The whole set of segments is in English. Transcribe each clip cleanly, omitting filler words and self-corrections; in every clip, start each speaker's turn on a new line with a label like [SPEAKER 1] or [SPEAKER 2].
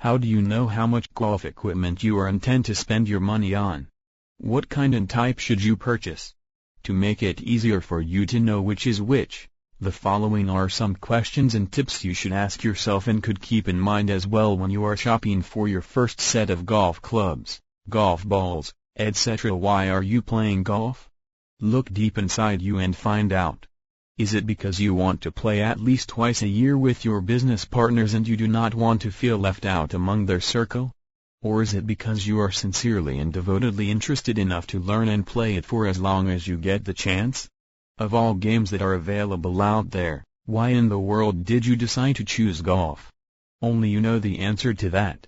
[SPEAKER 1] How do you know how much golf equipment you are intend to spend your money on? What kind and type should you purchase? To make it easier for you to know which is which, the following are some questions and tips you should ask yourself and could keep in mind as well when you are shopping for your first set of golf clubs, golf balls, etc. Why are you playing golf? Look deep inside you and find out. Is it because you want to play at least twice a year with your business partners and you do not want to feel left out among their circle? Or is it because you are sincerely and devotedly interested enough to learn and play it for as long as you get the chance? Of all games that are available out there, why in the world did you decide to choose golf? Only you know the answer to that.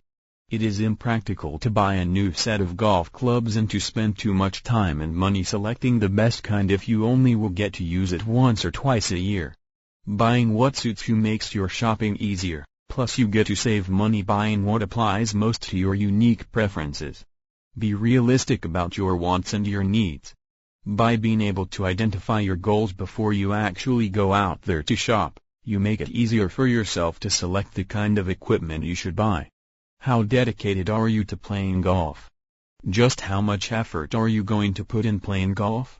[SPEAKER 1] It is impractical to buy a new set of golf clubs and to spend too much time and money selecting the best kind if you only will get to use it once or twice a year. Buying what suits you makes your shopping easier. Plus you get to save money buying what applies most to your unique preferences. Be realistic about your wants and your needs. By being able to identify your goals before you actually go out there to shop, you make it easier for yourself to select the kind of equipment you should buy. How dedicated are you to playing golf? Just how much effort are you going to put in playing golf?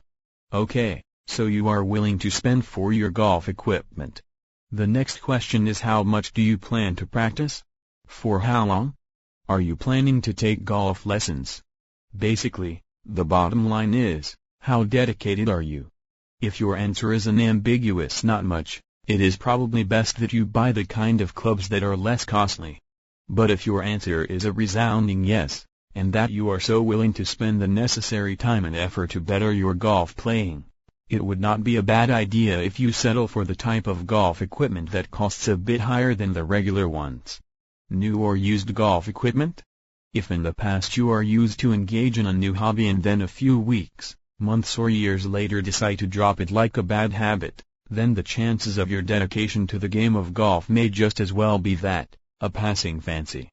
[SPEAKER 1] Okay, so you are willing to spend for your golf equipment. The next question is, how much do you plan to practice? For how long? Are you planning to take golf lessons? Basically, the bottom line is, how dedicated are you? If your answer is an ambiguous not much, it is probably best that you buy the kind of clubs that are less costly. But if your answer is a resounding yes, and that you are so willing to spend the necessary time and effort to better your golf playing, it would not be a bad idea if you settle for the type of golf equipment that costs a bit higher than the regular ones. New or used golf equipment? If in the past you are used to engage in a new hobby and then a few weeks, months or years later decide to drop it like a bad habit, then the chances of your dedication to the game of golf may just as well be that, a passing fancy.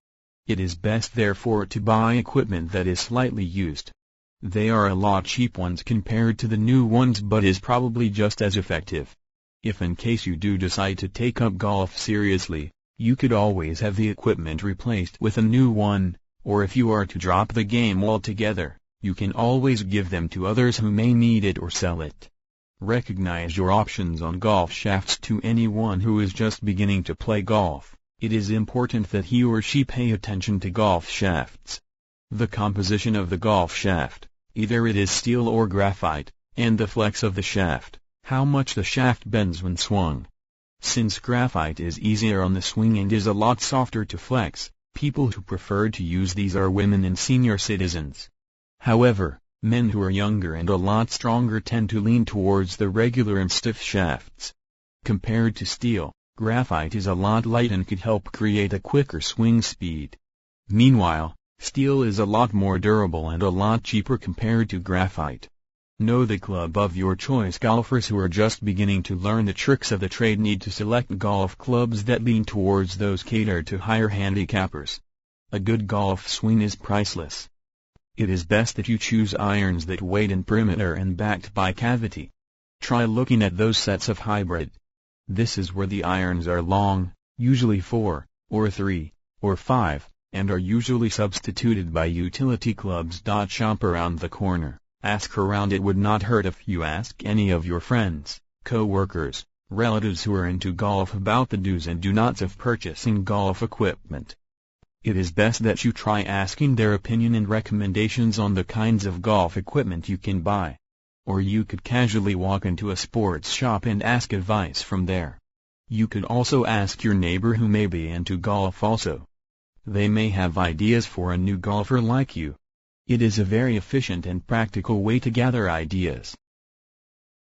[SPEAKER 1] It is best therefore to buy equipment that is slightly used. They are a lot cheap ones compared to the new ones but is probably just as effective. If in case you do decide to take up golf seriously, you could always have the equipment replaced with a new one, or if you are to drop the game altogether, you can always give them to others who may need it or sell it. Recognize your options on golf shafts. To anyone who is just beginning to play golf, it is important that he or she pay attention to golf shafts. The composition of the golf shaft, either it is steel or graphite, and the flex of the shaft, how much the shaft bends when swung. Since graphite is easier on the swing and is a lot softer to flex, people who prefer to use these are women and senior citizens. However, men who are younger and a lot stronger tend to lean towards the regular and stiff shafts. Compared to steel, graphite is a lot light and could help create a quicker swing speed. Meanwhile, steel is a lot more durable and a lot cheaper compared to graphite. Know the club of your choice. Golfers who are just beginning to learn the tricks of the trade need to select golf clubs that lean towards those catered to higher handicappers. A good golf swing is priceless. It is best that you choose irons that weight in perimeter and backed by cavity. Try looking at those sets of hybrid. This is where the irons are long, usually 4, or 3, or 5, and are usually substituted by utility clubs. Shop around the corner, ask around. It would not hurt if you ask any of your friends, co-workers, relatives who are into golf about the do's and do nots of purchasing golf equipment. It is best that you try asking their opinion and recommendations on the kinds of golf equipment you can buy. Or you could casually walk into a sports shop and ask advice from there. You could also ask your neighbor who may be into golf also. They may have ideas for a new golfer like you. It is a very efficient and practical way to gather ideas.